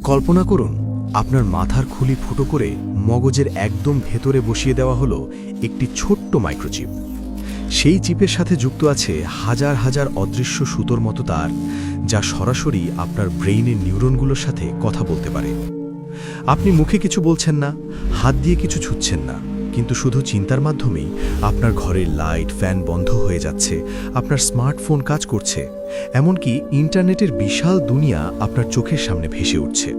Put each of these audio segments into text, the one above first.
কল্পনা করুন আপনার মাথার খুলি ফুটো করে মগজের একদম ভেতরে বসিয়ে দেওয়া হলো একটি ছোট্ট মাইক্রোচিপ। সেই চিপের সাথে যুক্ত আছে হাজার হাজার অদৃশ্য সুতোর মতো তার, যা সরাসরি আপনার ব্রেইনের নিউরনগুলোর সাথে কথা বলতে পারে। আপনি মুখে কিছু বলছেন না, হাত দিয়ে কিছু ছুঁচ্ছেন না, কিন্তু শুধু চিন্তার মাধ্যমেই আপনার ঘরের লাইট ফ্যান বন্ধ হয়ে যাচ্ছে, আপনার স্মার্টফোন কাজ করছে, এমনকি ইন্টারনেটের বিশাল দুনিয়া আপনার চোখের সামনে ভেসে উঠছে।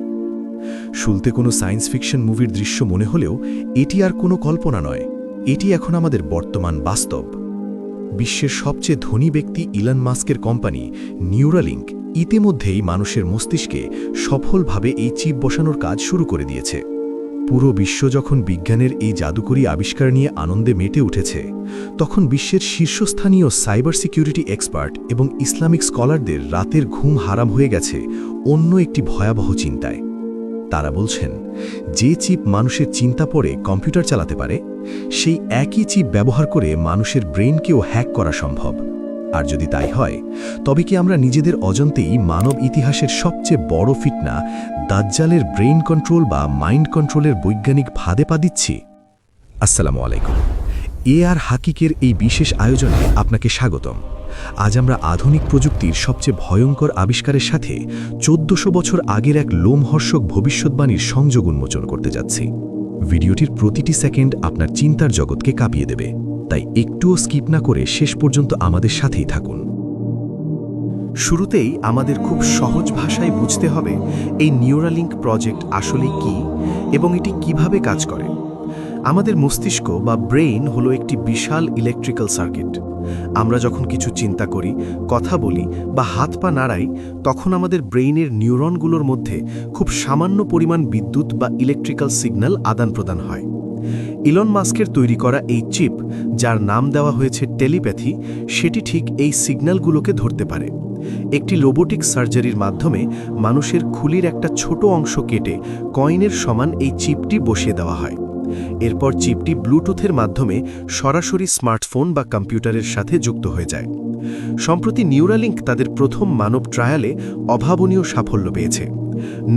শুনতে কোনো সায়েন্স ফিকশন মুভির দৃশ্য মনে হলেও এটি আর কোনো কল্পনা নয়, এটি এখন আমাদের বর্তমান বাস্তব। বিশ্বের সবচেয়ে ধনী ব্যক্তি ইলন মাস্কের কোম্পানি নিউরালিঙ্ক ইতিমধ্যেই মানুষের মস্তিষ্কে সফলভাবে এই চিপ বসানোর কাজ শুরু করে দিয়েছে। পুরো বিশ্ব যখন বিজ্ঞানের এই জাদুকরী আবিষ্কার নিয়ে আনন্দে মেতে উঠেছে, তখন বিশ্বের শীর্ষস্থানীয় সাইবার সিকিউরিটি এক্সপার্ট এবং ইসলামিক স্কলারদের রাতের ঘুম হারাম হয়ে গেছে অন্য একটি ভয়াবহ চিন্তায়। তারা বলছেন, যে চিপ মানুষের চিন্তা পড়ে কম্পিউটার চালাতে পারে, সেই একই চিপ ব্যবহার করে মানুষের ব্রেইনকেও হ্যাক করা সম্ভব। আর যদি তাই হয়, তবে কি আমরা নিজেদের অজান্তেই মানব ইতিহাসের সবচেয়ে বড় ফিতনা দাজ্জালের ব্রেইন কন্ট্রোল বা মাইন্ড কন্ট্রোলের বৈজ্ঞানিক ফাঁদে পা দিচ্ছি? আসসালামু আলাইকুম। এআর হাকিকের এই বিশেষ আয়োজনে আপনাকে স্বাগতম। আজ আমরা আধুনিক প্রযুক্তির সবচেয়ে ভয়ঙ্কর আবিষ্কারের সাথে 1400 বছর আগের এক লোমহর্ষক ভবিষ্যৎবাণীর সংযোগ উন্মোচন করতে যাচ্ছি। ভিডিওটির প্রতিটি সেকেন্ড আপনার চিন্তার জগৎকে কাঁপিয়ে দেবে, তাই একটুও স্কিপ না করে শেষ পর্যন্ত আমাদের সাথেই থাকুন। শুরুতেই আমাদের খুব সহজ ভাষায় বুঝতে হবে এই নিউরালিঙ্ক প্রজেক্ট আসলে কি এবং এটি কিভাবে কাজ করে। আমাদের মস্তিষ্ক বা ব্রেইন হলো একটি বিশাল ইলেকট্রিক্যাল সার্কিট। আমরা যখন কিছু চিন্তা করি, কথা বলি বা হাত পা নাড়াই, তখন আমাদের ব্রেইনের নিউরনগুলোর মধ্যে খুব সামান্য পরিমাণ বিদ্যুৎ বা ইলেকট্রিক্যাল সিগন্যাল আদান প্রদান হয়। ইলন মাস্কের তৈরি করা এই চিপ, যার নাম দেওয়া হয়েছে টেলিপ্যাথি, সেটি ঠিক এই সিগন্যালগুলোকে ধরতে পারে। একটি রোবোটিক সার্জারির মাধ্যমে মানুষের খুলির একটা ছোট অংশ কেটে কয়েনের সমান এই চিপটি বসিয়ে দেওয়া হয়। এরপর চিপটি ব্লুটুথের মাধ্যমে সরাসরি স্মার্টফোন বা কম্পিউটারের সাথে যুক্ত হয়ে যায়। সম্প্রতি নিউরালিঙ্ক তাদের প্রথম মানব ট্রায়ালে অভাবনীয় সাফল্য পেয়েছে।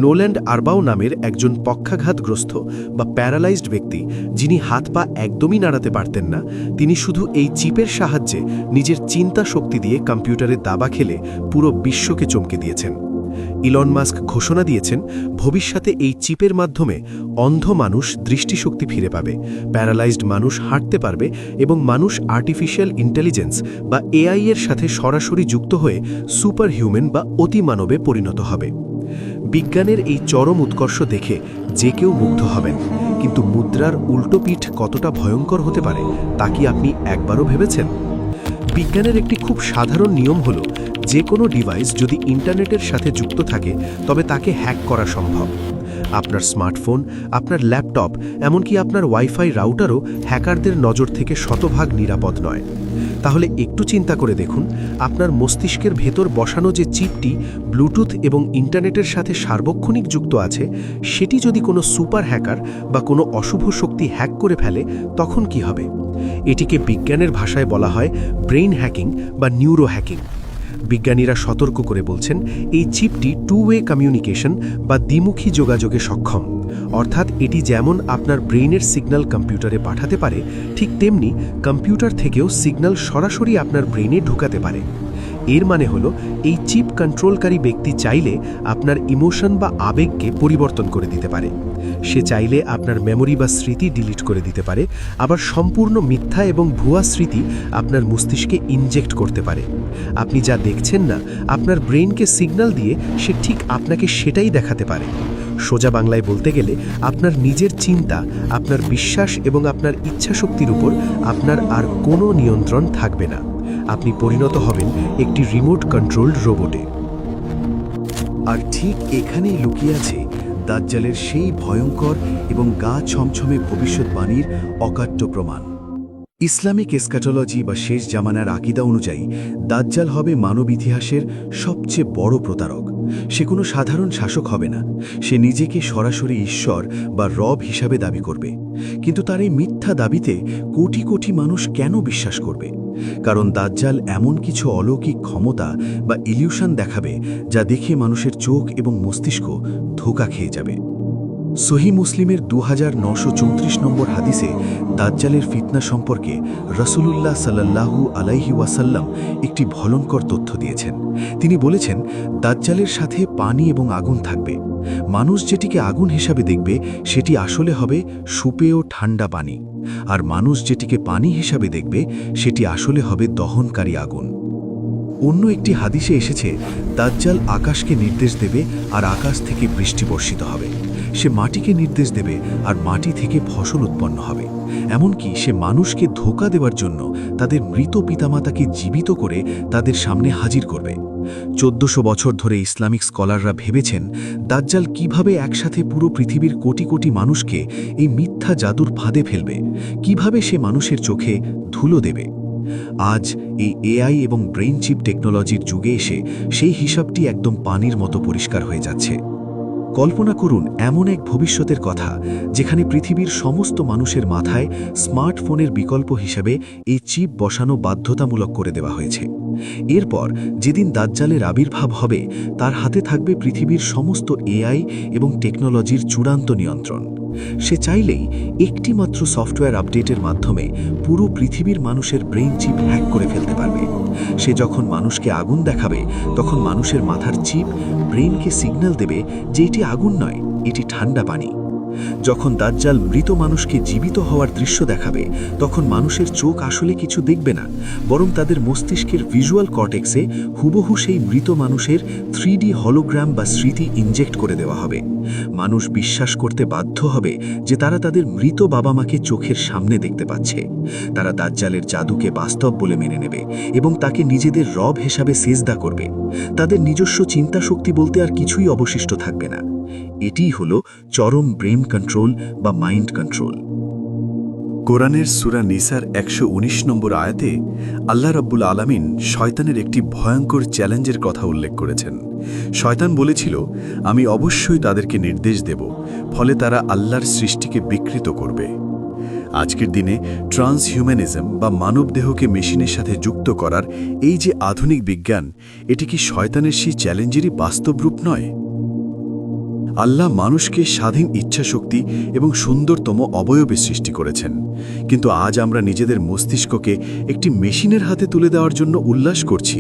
নোল্যান্ড আরবাউ নামের একজন পক্ষাঘাতগ্রস্ত বা প্যারালাইজড ব্যক্তি, যিনি হাত পা একদমই নাড়াতে পারতেন না, তিনি শুধু এই চিপের সাহায্যে নিজের চিন্তা শক্তি দিয়ে কম্পিউটারে দাবা খেলে পুরো বিশ্বকে চমকে দিয়েছেন। ইলন মাস্ক ঘোষণা দিয়েছেন, ভবিষ্যতে এই চিপের মাধ্যমে অন্ধ মানুষ দৃষ্টিশক্তি ফিরে পাবে, প্যারালাইজড মানুষ হাঁটতে পারবে এবং মানুষ আর্টিফিশিয়াল ইন্টেলিজেন্স বা এআই এর সাথে সরাসরি যুক্ত হয়ে সুপার হিউম্যান বা অতিমানবে পরিণত হবে। বিজ্ঞানের এই চরম উৎকর্ষ দেখে যে কেউ মুগ্ধ হবেন, কিন্তু মুদ্রার উল্টো পিঠ কতটা ভয়ঙ্কর হতে পারে তা কি আপনি একবারও ভেবেছেন? বিজ্ঞানের একটি খুব সাধারণ নিয়ম হলো, যে কোনো ডিভাইস যদি ইন্টারনেটের সাথে যুক্ত থাকে তবে তাকে হ্যাক করা সম্ভব। আপনার স্মার্টফোন, আপনার ল্যাপটপ, এমনকি আপনার ওয়াইফাই রাউটারও হ্যাকারদের নজর থেকে শতভাগ নিরাপদ নয়। তাহলে একটু চিন্তা করে দেখুন, আপনার মস্তিষ্কের ভেতর বসানো যে চিপটি ব্লুটুথ এবং ইন্টারনেটের সাথে সার্বক্ষণিক যুক্ত আছে, সেটি যদি কোনো সুপার হ্যাকার বা কোনো অশুভ শক্তি হ্যাক করে ফেলে, তখন কি হবে? এটিকে বিজ্ঞানের ভাষায় বলা হয় ব্রেইন হ্যাকিং বা নিউরো হ্যাকিং। বিজ্ঞানীরা সতর্ক করে বলছেন, এই চিপটি টু ওয়ে কমিউনিকেশন বা দ্বিমুখী যোগাযোগে সক্ষম। অর্থাৎ এটি যেমন আপনার ব্রেইনের সিগন্যাল কম্পিউটারে পাঠাতে পারে, ঠিক তেমনি কম্পিউটার থেকেও সিগন্যাল সরাসরি আপনার ব্রেইনে ঢুকাতে পারে। এর মানে হলো, এই চিপ কন্ট্রোলকারী ব্যক্তি চাইলে আপনার ইমোশন বা আবেগকে পরিবর্তন করে দিতে পারে। সে চাইলে আপনার মেমোরি বা স্মৃতি ডিলিট করে দিতে পারে, আবার সম্পূর্ণ মিথ্যা এবং ভুয়া স্মৃতি আপনার মস্তিষ্কে ইনজেক্ট করতে পারে। আপনি যা দেখছেন না, আপনার ব্রেইনকে সিগন্যাল দিয়ে সে ঠিক আপনাকে সেটাই দেখাতে পারে। সোজা বাংলায় বলতে গেলে, আপনার নিজের চিন্তা, আপনার বিশ্বাস এবং আপনার ইচ্ছাশক্তির উপর আপনার আর কোনো নিয়ন্ত্রণ থাকবে না। আপনি পরিণত হবেন একটি রিমোট কন্ট্রোলড রোবটে। আর ঠিক এখানেই লুকিয়ে আছে দাজ্জালের সেই ভয়ঙ্কর এবং গা ছমছমে ভবিষ্যৎবাণীর অকাট্য প্রমাণ। ইসলামিক এসকাটোলজি বা শেষ জামানার আকীদা অনুযায়ী দাজ্জাল হবে মানব ইতিহাসের সবচেয়ে বড় প্রতারক। সে কোনো সাধারণ শাসক হবে না, সে নিজেকে সরাসরি ঈশ্বর বা রব হিসাবে দাবি করবে। কিন্তু তার এই মিথ্যা দাবিতে কোটি কোটি মানুষ কেন বিশ্বাস করবে? কারণ দাজ্জাল এমন কিছু অলৌকিক ক্ষমতা বা ইলিউশন দেখাবে যা দেখে মানুষের চোখ এবং মস্তিষ্ক ধোঁকা খেয়ে যাবে। সহিহ মুসলিমের 2934 নম্বর হাদিসে দাজ্জালের ফিতনা সম্পর্কে রাসূলুল্লাহ সাল্লাল্লাহু আলাইহি ওয়াসাল্লাম একটি ভয়ঙ্কর তথ্য দিয়েছেন। তিনি বলেছেন, দাজ্জালের সাথে পানি এবং আগুন থাকবে। মানুষ যেটিকে আগুন হিসাবে দেখবে সেটি আসলে হবে সুপেয় ঠান্ডা পানি, আর মানুষ যেটিকে পানি হিসাবে দেখবে সেটি আসলে হবে দহনকারী আগুন। অন্য একটি হাদিসে এসেছে, দাজ্জাল আকাশকে নির্দেশ দেবে আর আকাশ থেকে বৃষ্টি বর্ষিত হবে। সে মাটিকে নির্দেশ দেবে আর মাটি থেকে ফসল উৎপন্ন হবে। এমনকি সে মানুষকে ধোঁকা দেওয়ার জন্য তাদের মৃত পিতামাতাকে জীবিত করে তাদের সামনে হাজির করবে। 1400 বছর ধরে ইসলামিক স্কলাররা ভেবেছেন দাজ্জাল কিভাবে একসাথে পুরো পৃথিবীর কোটি কোটি মানুষকে এই মিথ্যা জাদুর ফাঁদে ফেলবে, কিভাবে সে মানুষের চোখে ধুলো দেবে। আজ এই এআই এবং ব্রেইন চিপ টেকনোলজির যুগে এসে সেই হিসাবটি একদম পানির মতো পরিষ্কার হয়ে যাচ্ছে। কল্পনা করুন এমন এক ভবিষ্যতের কথা যেখানে পৃথিবীর সমস্ত মানুষের মাথায় স্মার্টফোনের বিকল্প হিসেবে এই চিপ বসানো বাধ্যতামূলক করে দেওয়া হয়েছে। এরপর যেদিন দাজ্জালের আবির্ভাব হবে, তার হাতে থাকবে পৃথিবীর সমস্ত এআই এবং টেকনোলজির চূড়ান্ত নিয়ন্ত্রণ। সে চাইলেই একটি মাত্র সফটওয়্যার আপডেটের মাধ্যমে পুরো পৃথিবীর মানুষের ব্রেইন চিপ হ্যাক করে ফেলতে পারবে। সে যখন মানুষকে আগুন দেখাবে, তখন মানুষের মাথার চিপ ব্রেইনকে সিগন্যাল দেবে যে এটি আগুন নয়, এটি ঠান্ডা পানি। যখন দাজ্জাল মৃত মানুষকে জীবিত হওয়ার দৃশ্য দেখাবে, তখন মানুষের চোখ আসলে কিছু দেখবে না, বরং তাদের মস্তিষ্কের ভিজুয়াল কর্টেক্সে হুবহু সেই মৃত মানুষের 3D হলোগ্রাম বা স্মৃতি ইনজেক্ট করে দেওয়া হবে। মানুষ বিশ্বাস করতে বাধ্য হবে যে তারা তাদের মৃত বাবা মাকে চোখের সামনে দেখতে পাচ্ছে। তারা দাজ্জালের জাদুকে বাস্তব বলে মেনে নেবে এবং তাকে নিজেদের রব হিসাবে সেজদা করবে। তাদের নিজস্ব চিন্তা শক্তি বলতে আর কিছুই অবশিষ্ট থাকবে না। এটিই হলো চরম ব্রেন কন্ট্রোল বা মাইন্ড কন্ট্রোল। কোরআনের সূরা নিসার 119 নম্বর আয়াতে আল্লাহ রাব্বুল আলামিন শয়তানের একটি ভয়ঙ্কর চ্যালেঞ্জের কথা উল্লেখ করেছেন। শয়তান বলেছিল, আমি অবশ্যই তাদেরকে নির্দেশ দেব, ফলে তারা আল্লাহর সৃষ্টিকে বিকৃত করবে। আজকের দিনে ট্রান্সহিউম্যানিজম বা মানবদেহকে মেশিনের সাথে যুক্ত করার এই যে আধুনিক বিজ্ঞান, এটি কি শয়তানের সেই চ্যালেঞ্জেরই বাস্তব রূপ নয়? আল্লাহ মানুষকে স্বাধীন ইচ্ছাশক্তি এবং সুন্দরতম অবয়বে সৃষ্টি করেছেন, কিন্তু আজ আমরা নিজেদের মস্তিষ্ককে একটি মেশিনের হাতে তুলে দেওয়ার জন্য উল্লাস করছি।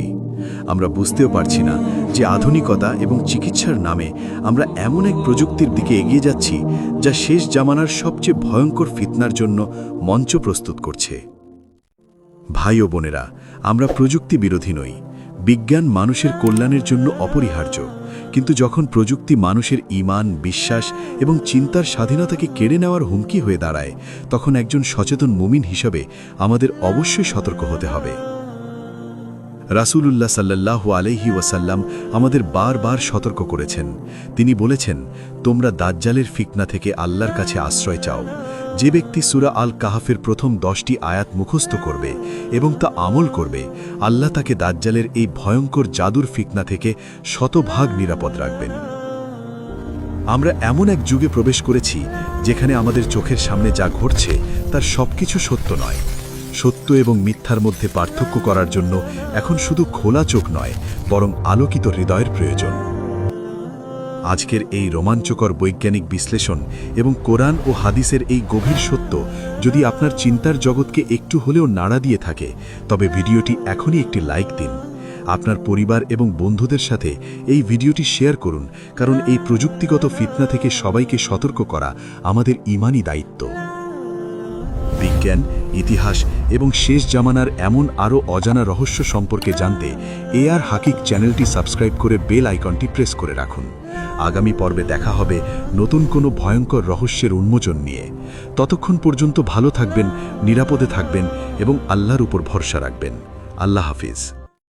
আমরা বুঝতেও পারছি না যে আধুনিকতা এবং চিকিৎসার নামে আমরা এমন এক প্রযুক্তির দিকে এগিয়ে যাচ্ছি যা শেষ জামানার সবচেয়ে ভয়ঙ্কর ফিতনার জন্য মঞ্চ প্রস্তুত করছে। ভাই ও বোনেরা, আমরা প্রযুক্তি বিরোধী নই। বিজ্ঞান মানুষের কল্যাণের জন্য অপরিহার্য, কিন্তু যখন প্রযুক্তি মানুষের ঈমান, বিশ্বাস এবং চিন্তার স্বাধীনতাকে কেড়ে নেওয়ার হুমকি হয়ে দাঁড়ায়, তখন একজন সচেতন মুমিন হিসেবে আমাদের অবশ্যই সতর্ক হতে হবে। রাসূলুল্লাহ সাল্লাল্লাহু আলাইহি ওয়াসাল্লাম আমাদের বারবার সতর্ক করেছেন। তিনি বলেছেন, তোমরা দাজ্জালের ফিতনা থেকে আল্লাহর কাছে আশ্রয় চাও। যে ব্যক্তি সূরা আল কাহাফের প্রথম 10টি আয়াত মুখস্থ করবে এবং তা আমল করবে, আল্লাহ তাকে দাজ্জালের এই ভয়ঙ্কর জাদুর ফিতনা থেকে শতভাগ নিরাপদ রাখবেন। আমরা এমন এক যুগে প্রবেশ করেছি যেখানে আমাদের চোখের সামনে যা ঘটছে তার সবকিছু সত্য নয়। সত্য এবং মিথ্যার মধ্যে পার্থক্য করার জন্য এখন শুধু খোলা চোখ নয়, বরং আলোকিত হৃদয়ের প্রয়োজন। আজকের এই রোমাঞ্চকর বৈজ্ঞানিক বিশ্লেষণ এবং কোরআন ও হাদিসের এই গভীর সত্য যদি আপনার চিন্তার জগৎকে একটু হলেও নাড়া দিয়ে থাকে, তবে ভিডিওটি এখনই একটি লাইক দিন। আপনার পরিবার এবং বন্ধুদের সাথে এই ভিডিওটি শেয়ার করুন, কারণ এই প্রযুক্তিগত ফিতনা থেকে সবাইকে সতর্ক করা আমাদের ঈমানি দায়িত্ব। বিজ্ঞান, ইতিহাস এবং শেষ জামানার এমন আরও অজানা রহস্য সম্পর্কে জানতে এআর হাকিক চ্যানেলটি সাবস্ক্রাইব করে বেল আইকনটি প্রেস করে রাখুন। আগামী পর্বে দেখা হবে নতুন কোনো ভয়ঙ্কর রহস্যের উন্মোচন নিয়ে। ততক্ষণ পর্যন্ত ভালো থাকবেন, নিরাপদে থাকবেন এবং আল্লাহর উপর ভরসা রাখবেন। আল্লাহ হাফিজ।